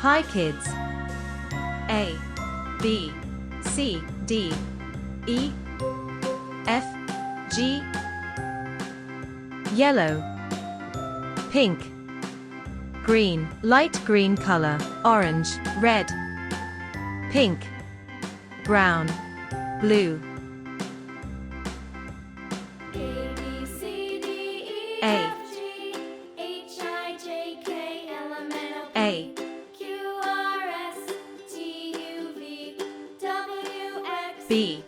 Hi kids. A, B, C, D, E, F, G. Yellow, pink, green, light green color, orange, red, pink, brown, blue. A, A, B,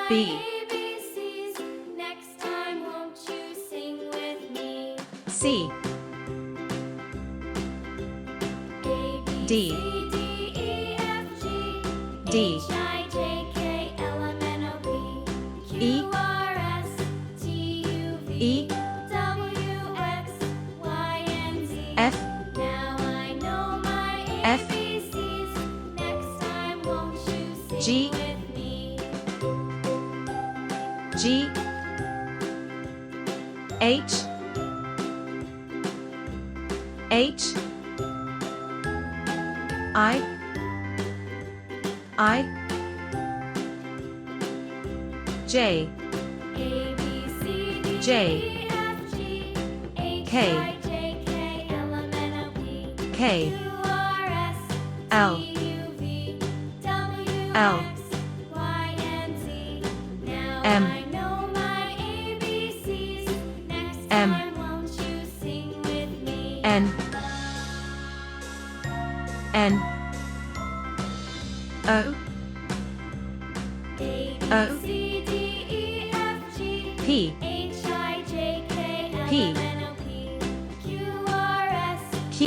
B, C, D, D, E, E, F, F, G, G, H, H, I, J, J, K, K, L, L, M, M, N, N, O, O, P, P, Q,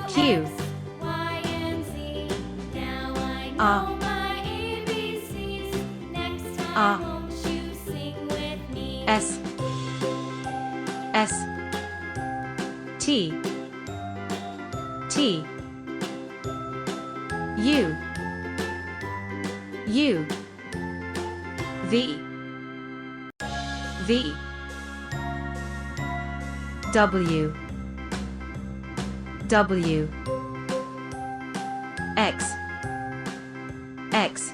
Q, R, R, S, S, T, T, U, U, V, V, W, W, X, X,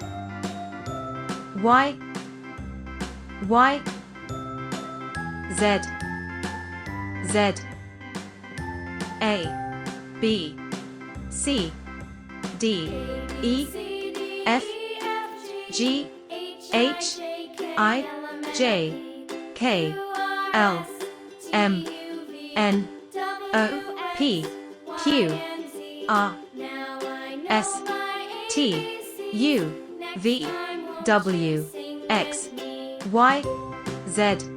Y, Y, Z, Z, A, B, C, D, E, F, G, H, I, J, K, L, M, N, O, P, Q, R, S, T, U, V, W, X, Y, Z.